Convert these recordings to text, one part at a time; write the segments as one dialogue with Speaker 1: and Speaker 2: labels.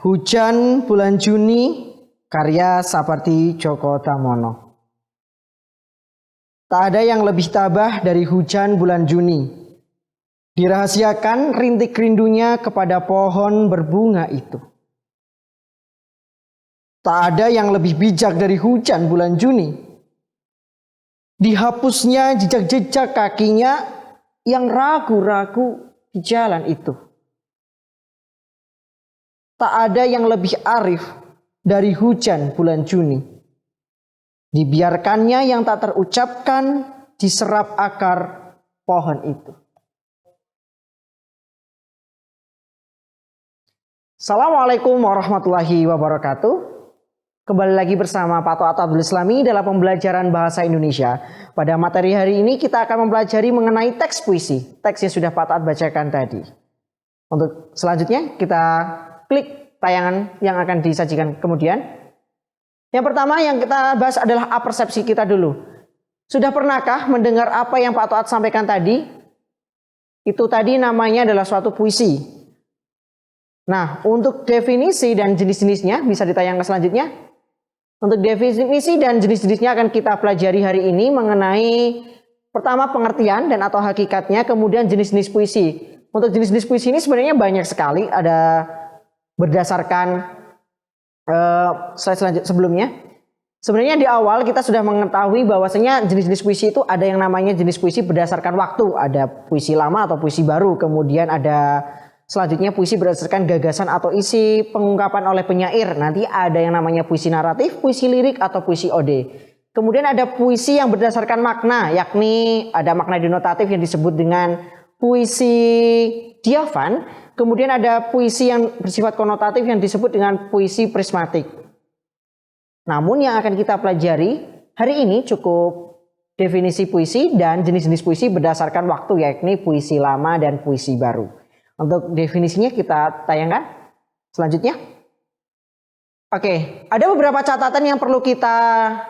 Speaker 1: Hujan Bulan Juni, karya Sapardi Djoko Damono. Tak ada yang lebih tabah dari hujan bulan Juni. Dirahasiakan rintik rindunya kepada pohon berbunga itu. Tak ada yang lebih bijak dari hujan bulan Juni. Dihapusnya jejak-jejak kakinya yang ragu-ragu di jalan itu. Tak ada yang lebih arif dari hujan bulan Juni. Dibiarkannya yang tak terucapkan diserap akar pohon itu. Assalamualaikum warahmatullahi wabarakatuh. Kembali lagi bersama Pak Toat Abdul Islami dalam pembelajaran bahasa Indonesia. Pada materi hari ini kita akan mempelajari mengenai teks puisi. Teks yang sudah Pak Toat bacakan tadi. Untuk selanjutnya kita klik tayangan yang akan disajikan kemudian. Yang pertama yang kita bahas adalah apersepsi kita dulu. Sudah pernahkah mendengar apa yang Pak Toat sampaikan tadi? Itu tadi namanya adalah suatu puisi. Nah, untuk definisi dan jenis-jenisnya bisa ditayangkan selanjutnya. Untuk definisi dan jenis-jenisnya akan kita pelajari hari ini mengenai pertama pengertian dan atau hakikatnya, kemudian jenis-jenis puisi. Untuk jenis-jenis puisi ini sebenarnya banyak sekali, ada berdasarkan slide selanjutnya sebelumnya. Sebenarnya di awal kita sudah mengetahui bahwasanya jenis-jenis puisi itu ada yang namanya jenis puisi berdasarkan waktu. Ada puisi lama atau puisi baru. Kemudian ada selanjutnya puisi berdasarkan gagasan atau isi pengungkapan oleh penyair. Nanti ada yang namanya puisi naratif, puisi lirik atau puisi ode. Kemudian ada puisi yang berdasarkan makna, yakni ada makna denotatif yang disebut dengan puisi diafan. Kemudian ada puisi yang bersifat konotatif yang disebut dengan puisi prismatik. Namun yang akan kita pelajari hari ini cukup definisi puisi dan jenis-jenis puisi berdasarkan waktu, yakni puisi lama dan puisi baru. Untuk definisinya kita tayangkan selanjutnya. Oke, ada beberapa catatan yang perlu kita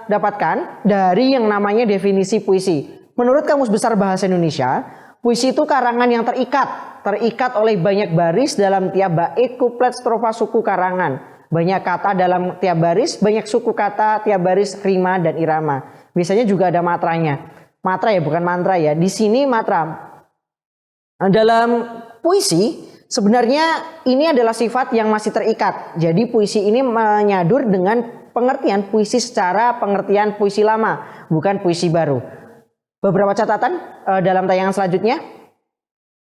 Speaker 1: dapatkan dari yang namanya definisi puisi. Menurut Kamus Besar Bahasa Indonesia, puisi itu karangan yang terikat oleh banyak baris dalam tiap bait, kuplet, strofa, suku, karangan. Banyak kata dalam tiap baris, banyak suku kata tiap baris, rima dan irama. Biasanya juga ada matranya. Matra ya, bukan mantra ya. Di sini matra. Dalam puisi sebenarnya ini adalah sifat yang masih terikat. Jadi puisi ini menyadur dengan pengertian puisi secara pengertian puisi lama, bukan puisi baru. Beberapa catatan dalam tayangan selanjutnya.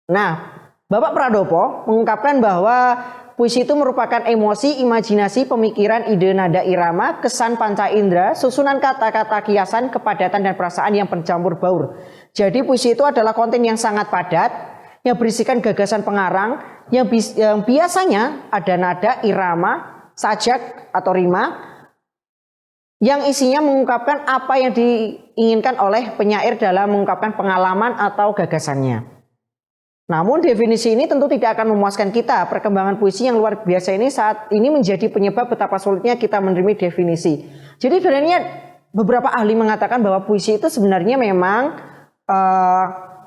Speaker 1: Nah, Bapak Pradopo mengungkapkan bahwa puisi itu merupakan emosi, imajinasi, pemikiran, ide, nada, irama, kesan panca indera, susunan kata-kata, kiasan, kepadatan dan perasaan yang pencampur baur. Jadi puisi itu adalah konten yang sangat padat, yang berisikan gagasan pengarang, yang biasanya ada nada, irama, sajak atau rima, yang isinya mengungkapkan apa yang diinginkan oleh penyair dalam mengungkapkan pengalaman atau gagasannya. Namun definisi ini tentu tidak akan memuaskan kita. Perkembangan puisi yang luar biasa ini saat ini menjadi penyebab betapa sulitnya kita menerima definisi. Jadi sebenarnya beberapa ahli mengatakan bahwa puisi itu sebenarnya memang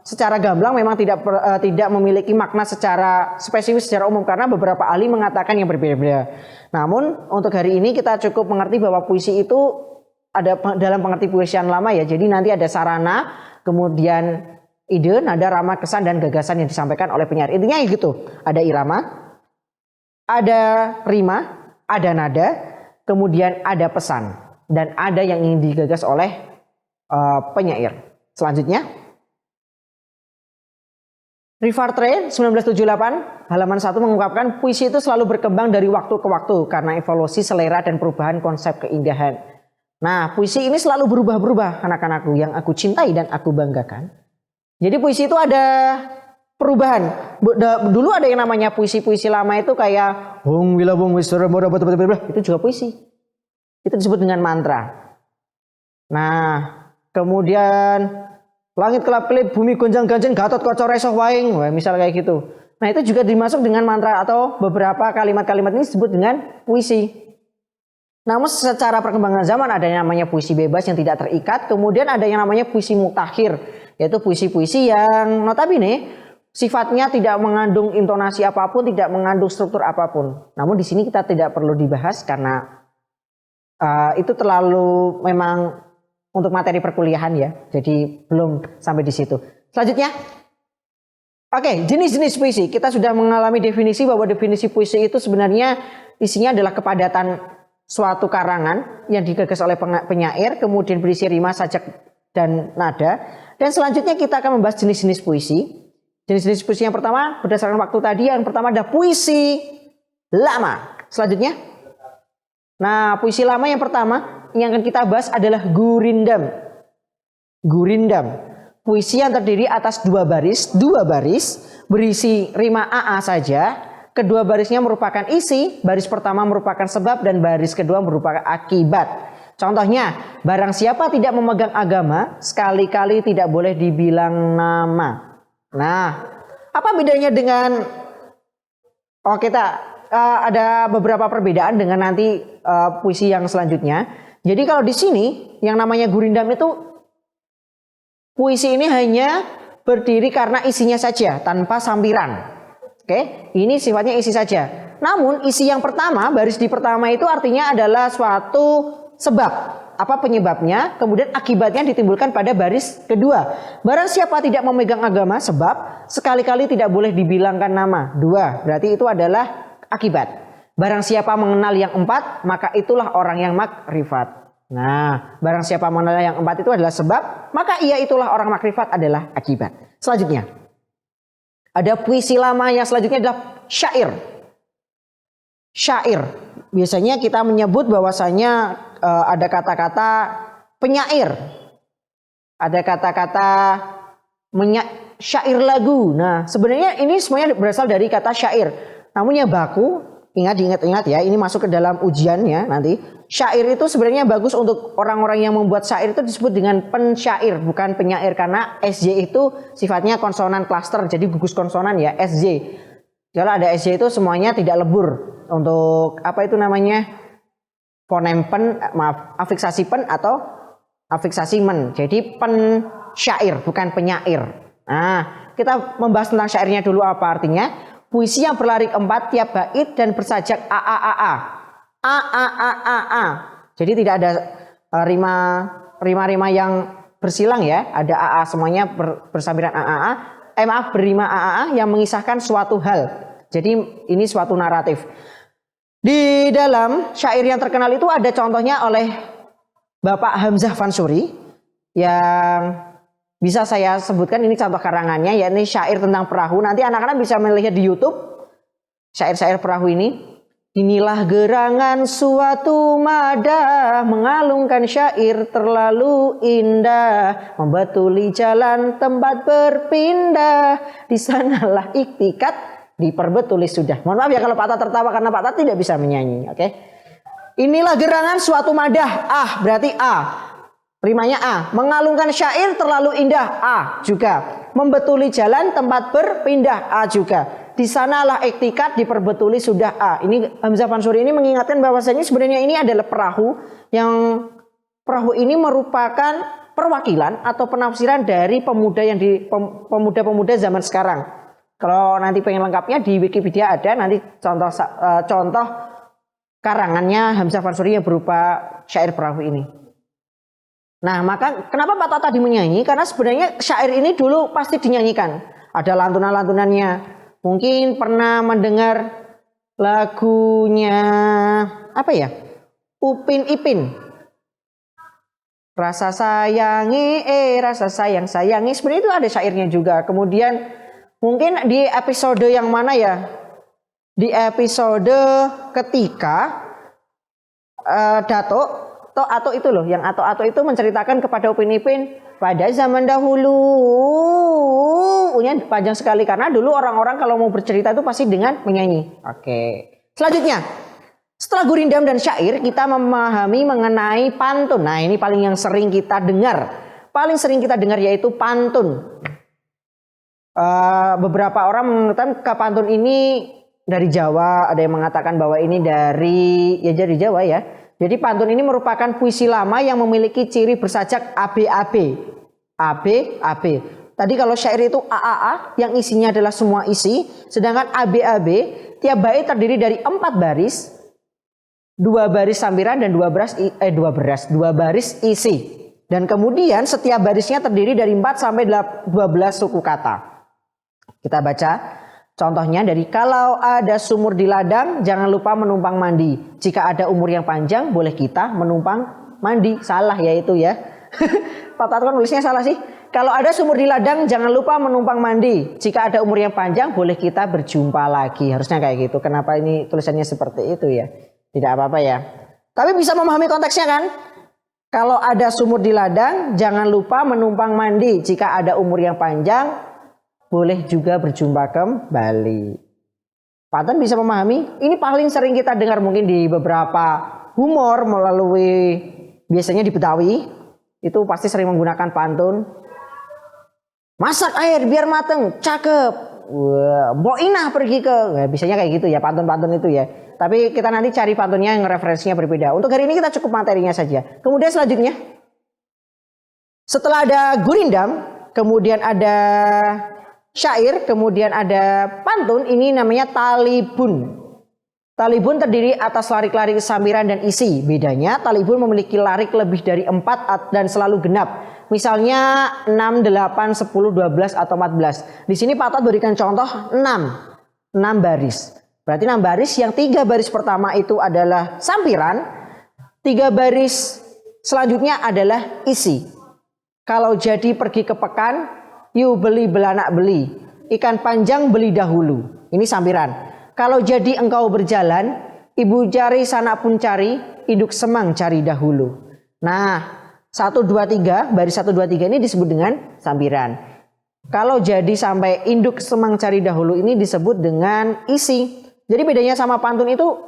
Speaker 1: secara gamblang memang tidak memiliki makna secara spesifik secara umum, karena beberapa ahli mengatakan yang berbeda-beda. Namun untuk hari ini kita cukup mengerti bahwa puisi itu ada dalam pengertian puisi yang lama ya. Jadi nanti ada sarana, kemudian ide, nada, rama, kesan, dan gagasan yang disampaikan oleh penyair. Intinya gitu. Ada irama, ada rima, ada nada, kemudian ada pesan. Dan ada yang ingin digagas oleh penyair. Selanjutnya, Rivartre 1978 halaman 1 mengungkapkan puisi itu selalu berkembang dari waktu ke waktu karena evolusi selera dan perubahan konsep keindahan. Nah, puisi ini selalu berubah-berubah anak-anakku yang aku cintai dan aku banggakan. Jadi puisi itu ada perubahan. Dulu ada yang namanya puisi-puisi lama itu kayak itu juga puisi. Itu disebut dengan mantra. Nah, kemudian langit kelap-kelip, bumi gonjang-ganjing, Gatot Kaca resoh waing, misal kayak gitu. Nah, itu juga dimasuk dengan mantra atau beberapa kalimat-kalimat ini disebut dengan puisi. Namun secara perkembangan zaman ada yang namanya puisi bebas yang tidak terikat, kemudian ada yang namanya puisi mutakhir, yaitu puisi-puisi yang notabene sifatnya tidak mengandung intonasi apapun, tidak mengandung struktur apapun. Namun di sini kita tidak perlu dibahas karena itu terlalu memang untuk materi perkuliahan ya, jadi belum sampai di situ. Selanjutnya, oke, jenis-jenis puisi. Kita sudah mengalami definisi bahwa definisi puisi itu sebenarnya isinya adalah kepadatan suatu karangan yang digagas oleh penyair, kemudian berisi rima, sajak, dan nada. Dan selanjutnya kita akan membahas jenis-jenis puisi. Jenis-jenis puisi yang pertama berdasarkan waktu tadi, yang pertama ada puisi lama. Selanjutnya, nah puisi lama yang pertama yang akan kita bahas adalah gurindam. Gurindam, puisi yang terdiri atas dua baris berisi rima AA saja. Kedua barisnya merupakan isi, baris pertama merupakan sebab dan baris kedua merupakan akibat. Contohnya, barang siapa tidak memegang agama, sekali-kali tidak boleh dibilang nama. Nah, apa bedanya dengan kita ada beberapa perbedaan dengan nanti puisi yang selanjutnya. Jadi kalau di sini yang namanya gurindam itu puisi ini hanya berdiri karena isinya saja tanpa sampiran. Oke, ini sifatnya isi saja. Namun isi yang pertama, baris di pertama itu artinya adalah suatu sebab. Apa penyebabnya? Kemudian akibatnya ditimbulkan pada baris kedua. Barang siapa tidak memegang agama, sebab sekali-kali tidak boleh dibilangkan nama. Dua, berarti itu adalah akibat. Barang siapa mengenal yang empat, maka itulah orang yang makrifat. Nah, barang siapa mengenal yang empat itu adalah sebab, maka ia itulah orang makrifat adalah akibat. Selanjutnya, ada puisi lama yang selanjutnya adalah syair. Syair, biasanya kita menyebut bahwasanya ada kata-kata penyair, ada kata-kata syair lagu. Nah, sebenarnya ini semuanya berasal dari kata syair. Namun yang baku, ingat ya, ini masuk ke dalam ujiannya nanti. Syair itu sebenarnya bagus untuk orang-orang yang membuat syair itu disebut dengan pensyair, bukan penyair, karena SJ itu sifatnya konsonan klaster, jadi gugus konsonan ya, SJ. Kalau ada SJ itu semuanya tidak lebur untuk apa itu namanya? Fonem pen, afiksasi pen atau afiksasi men. Jadi pensyair bukan penyair. Nah, kita membahas tentang syairnya dulu apa artinya. Puisi yang berlarik 4 tiap bait dan bersajak AAAA. A. Jadi tidak ada rima yang bersilang ya. Ada AA semuanya bersampiran AAA. Berrima AAA yang mengisahkan suatu hal. Jadi ini suatu naratif. Di dalam syair yang terkenal itu ada contohnya oleh Bapak Hamzah Fansuri yang bisa saya sebutkan, ini contoh karangannya, yakni syair tentang perahu. Nanti anak-anak bisa melihat di YouTube syair-syair perahu ini. Inilah gerangan suatu madah, mengalungkan syair terlalu indah, membatuli jalan tempat berpindah, di sanalah iktikat diperbetuli sudah. Mohon maaf ya kalau Pak Tat tertawa karena Pak Tat tidak bisa menyanyi. Oke. Inilah gerangan suatu madah, berarti A. Rimanya A. Mengalungkan syair terlalu indah, A juga. Membetuli jalan tempat berpindah, A juga. Di sanalah iktikat diperbetuli sudah A. Ini Hamzah Fansuri ini mengingatkan bahwasanya sebenarnya ini adalah perahu yang perahu ini merupakan perwakilan atau penafsiran dari pemuda-pemuda zaman sekarang. Kalau nanti pengen lengkapnya di Wikipedia ada nanti contoh karangannya Hamzah Fansuri yang berupa syair perahu ini. Nah, maka kenapa Pak Tat tadi menyanyi? Karena sebenarnya syair ini dulu pasti dinyanyikan. Ada lantunan-lantunannya. Mungkin pernah mendengar lagunya apa ya? Upin Ipin. Rasa sayangi, rasa sayangi. Sebenarnya itu ada syairnya juga. Kemudian mungkin di episode yang mana ya? Di episode ketika Dato atau itu loh, yang atau itu menceritakan kepada Upin Ipin pada zaman dahulu. Panjang sekali karena dulu orang-orang kalau mau bercerita itu pasti dengan menyanyi. Oke. Selanjutnya, setelah gurindam dan syair, kita memahami mengenai pantun. Nah, ini paling yang sering kita dengar. Paling sering kita dengar yaitu pantun. Beberapa orang mengatakan pantun ini dari Jawa, ada yang mengatakan bahwa ini dari Jawa ya. Jadi pantun ini merupakan puisi lama yang memiliki ciri bersajak ABAB. ABAB. Tadi kalau syair itu AAA yang isinya adalah semua isi, sedangkan ABAB tiap bait terdiri dari 4 baris, 2 baris sambiran dan 2 baris isi. Dan kemudian setiap barisnya terdiri dari 4 sampai 12 suku kata. Kita baca contohnya dari kalau ada sumur di ladang jangan lupa menumpang mandi. Jika ada umur yang panjang boleh kita menumpang mandi. Salah ya itu ya. Pak Tato kan nulisnya salah sih. Kalau ada sumur di ladang jangan lupa menumpang mandi. Jika ada umur yang panjang boleh kita berjumpa lagi. Harusnya kayak gitu. Kenapa ini tulisannya seperti itu ya? Tidak apa-apa ya. Tapi bisa memahami konteksnya kan? Kalau ada sumur di ladang jangan lupa menumpang mandi. Jika ada umur yang panjang boleh juga berjumpa kembali. Pak Tan bisa memahami? Ini paling sering kita dengar mungkin di beberapa humor melalui biasanya di Betawi. Itu pasti sering menggunakan pantun. Masak air biar mateng, cakep. Wah, Mbok Inah pergi ke. Nah, biasanya kayak gitu ya pantun-pantun itu ya. Tapi kita nanti cari pantunnya yang referensinya berbeda. Untuk hari ini kita cukup materinya saja. Kemudian selanjutnya. Setelah ada gurindam, kemudian ada syair, kemudian ada pantun, ini namanya talibun. Talibun terdiri atas larik-larik sambiran dan isi. Bedanya talibun memiliki larik lebih dari 4 dan selalu genap. Misalnya 6, 8, 10, 12 atau 14. Di sini Pak Tat berikan contoh 6 baris. Berarti 6 baris yang 3 baris pertama itu adalah sampiran, 3 baris selanjutnya adalah isi. Kalau jadi pergi ke pekan, yuk beli belanak beli, ikan panjang beli dahulu. Ini sambiran. Kalau jadi engkau berjalan, ibu cari sana pun cari, induk semang cari dahulu. Nah, 1, 2, 3, baris 1, 2, 3 ini disebut dengan sambiran. Kalau jadi sampai induk semang cari dahulu ini disebut dengan isi. Jadi bedanya sama pantun itu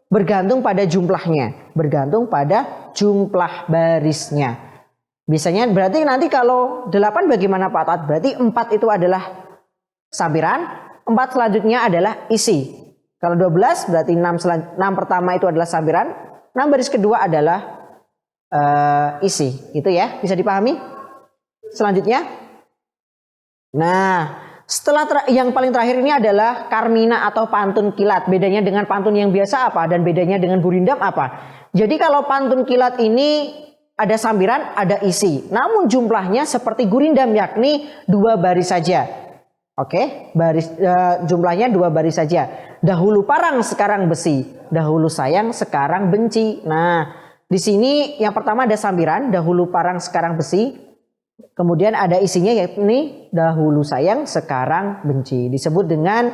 Speaker 1: bergantung pada jumlahnya, bergantung pada jumlah barisnya. Biasanya berarti nanti kalau 8 bagaimana Pak Tat? Berarti 4 itu adalah sambiran, 4 selanjutnya adalah isi. Kalau 12 berarti 6 pertama itu adalah sambiran, 6 baris kedua adalah isi. Gitu ya, bisa dipahami? Selanjutnya. Nah, setelah yang paling terakhir ini adalah karmina atau pantun kilat. Bedanya dengan pantun yang biasa apa? Dan bedanya dengan gurindam apa? Jadi kalau pantun kilat ini ada sambiran, ada isi. Namun jumlahnya seperti gurindam yakni 2 baris saja. Oke, jumlahnya 2 baris saja. Dahulu parang sekarang besi, dahulu sayang sekarang benci. Nah, di sini yang pertama ada sambiran, dahulu parang sekarang besi. Kemudian ada isinya yakni dahulu sayang sekarang benci. Disebut dengan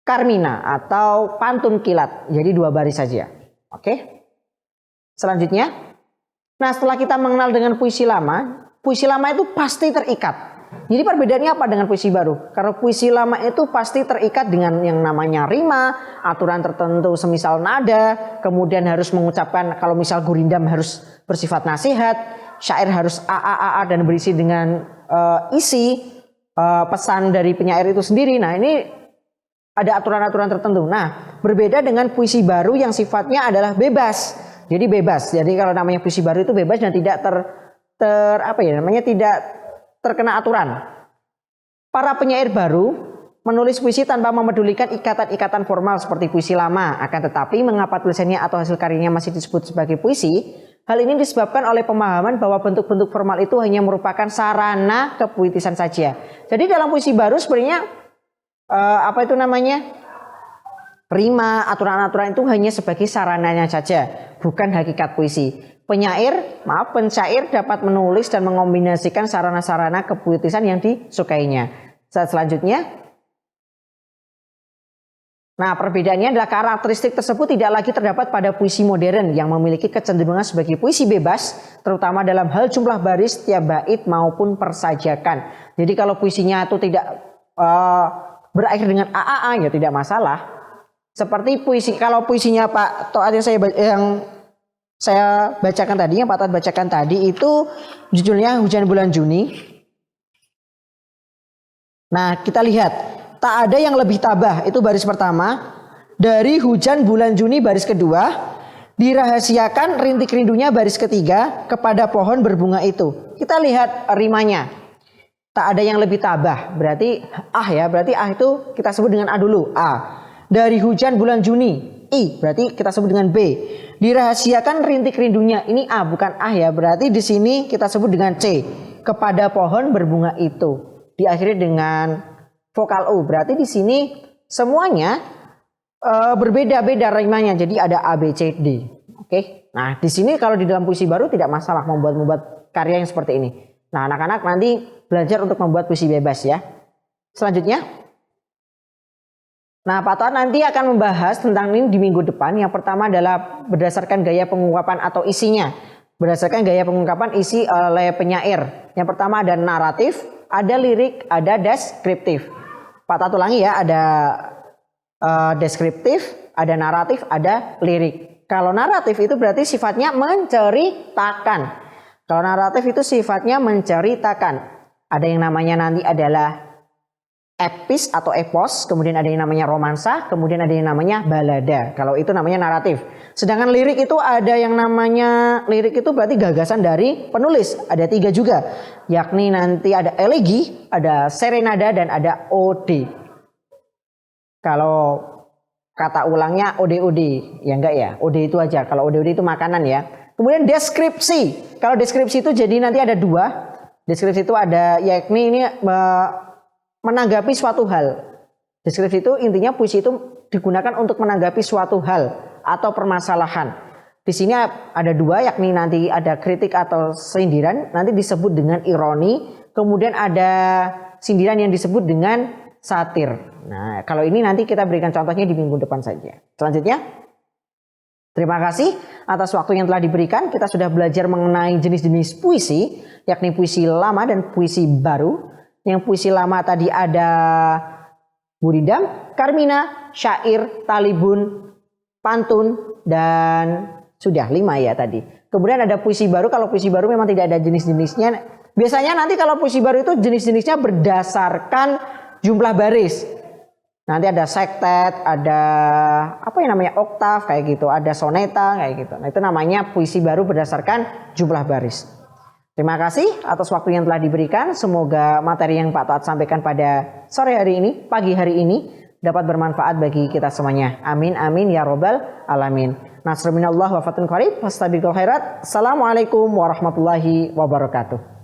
Speaker 1: karmina atau pantun kilat. Jadi 2 baris saja. Oke. Selanjutnya. Nah, setelah kita mengenal dengan puisi lama itu pasti terikat. Jadi perbedaannya apa dengan puisi baru? Karena puisi lama itu pasti terikat dengan yang namanya rima, aturan tertentu semisal nada, kemudian harus mengucapkan, kalau misal gurindam harus bersifat nasihat, syair harus a dan berisi dengan isi pesan dari penyair itu sendiri. Nah, ini ada aturan-aturan tertentu. Nah, berbeda dengan puisi baru yang sifatnya adalah bebas. Jadi bebas. Jadi kalau namanya puisi baru itu bebas dan tidak tidak terkena aturan. Para penyair baru menulis puisi tanpa memedulikan ikatan-ikatan formal seperti puisi lama. Akan tetapi mengapa tulisannya atau hasil karyanya masih disebut sebagai puisi? Hal ini disebabkan oleh pemahaman bahwa bentuk-bentuk formal itu hanya merupakan sarana kepuitisan saja. Jadi dalam puisi baru sebenarnya rima, aturan-aturan itu hanya sebagai sarananya saja, bukan hakikat puisi. Pencair dapat menulis dan mengombinasikan sarana-sarana kepuitisan yang disukainya. Selanjutnya, nah perbedaannya adalah karakteristik tersebut tidak lagi terdapat pada puisi modern yang memiliki kecenderungan sebagai puisi bebas, terutama dalam hal jumlah baris, tiap bait maupun persajakan. Jadi kalau puisinya itu tidak berakhir dengan AAA ya tidak masalah. Seperti puisi, kalau puisinya Pak Toat yang saya bacakan tadi, yang Pak Toat bacakan tadi itu judulnya Hujan Bulan Juni. Nah, kita lihat, tak ada yang lebih tabah, itu baris pertama. Dari hujan bulan Juni baris kedua, Dirahasiakan rintik rindunya baris ketiga kepada pohon berbunga itu. Kita lihat rimanya. Tak ada yang lebih tabah. Berarti ya. Berarti itu kita sebut dengan A dulu. A. Dari hujan bulan Juni. I. Berarti kita sebut dengan B. Dirahasiakan rintik rindunya. Ini A bukan A ya. Berarti di sini kita sebut dengan C. Kepada pohon berbunga itu. Diakhiri dengan vokal U. Berarti di sini semuanya berbeda-beda rimanya. Jadi ada A, B, C, D. Oke. Nah, di sini kalau di dalam puisi baru tidak masalah membuat karya yang seperti ini. Nah, anak-anak nanti belajar untuk membuat puisi bebas ya. Selanjutnya. Nah, Pak Toat nanti akan membahas tentang ini di minggu depan. Yang pertama adalah berdasarkan gaya pengungkapan atau isinya. Berdasarkan gaya pengungkapan isi oleh penyair. Yang pertama ada naratif, ada lirik, ada deskriptif. Pak Toat ulangi ya, ada deskriptif, ada naratif, ada lirik. Kalau naratif itu berarti sifatnya menceritakan. Kalau naratif itu sifatnya menceritakan. Ada yang namanya nanti adalah epis atau epos, kemudian ada yang namanya romansa, kemudian ada yang namanya balada. Kalau itu namanya naratif. Sedangkan lirik itu ada yang namanya, lirik itu berarti gagasan dari penulis. Ada 3 juga, yakni nanti ada elegi, ada serenada, dan ada ode. Kalau kata ulangnya ode-ode, ya enggak ya, ode itu aja. Kalau ode-ode itu makanan ya. Kemudian deskripsi. Kalau deskripsi itu jadi nanti ada 2. Deskripsi itu ada yakni ini menanggapi suatu hal. Deskripsi itu intinya puisi itu digunakan untuk menanggapi suatu hal atau permasalahan. Di sini ada 2 yakni nanti ada kritik atau sindiran nanti disebut dengan ironi. Kemudian ada sindiran yang disebut dengan satir. Nah, kalau ini nanti kita berikan contohnya di minggu depan saja. Selanjutnya. Terima kasih atas waktu yang telah diberikan. Kita sudah belajar mengenai jenis-jenis puisi, yakni puisi lama dan puisi baru. Yang puisi lama tadi ada buridam, karmina, syair, talibun, pantun, dan sudah 5 ya tadi. Kemudian ada puisi baru. Kalau puisi baru memang tidak ada jenis-jenisnya. Biasanya nanti kalau puisi baru itu jenis-jenisnya berdasarkan jumlah baris. Nanti ada sektet, ada apa yang namanya oktav kayak gitu, ada soneta kayak gitu. Nah, itu namanya puisi baru berdasarkan jumlah baris. Terima kasih atas waktu yang telah diberikan. Semoga materi yang Pak Toat sampaikan pada sore hari ini, pagi hari ini dapat bermanfaat bagi kita semuanya. Amin amin ya robbal alamin. Nasrul minallah wa fatun qarib. Fastabiqul khairat. Assalamualaikum warahmatullahi wabarakatuh.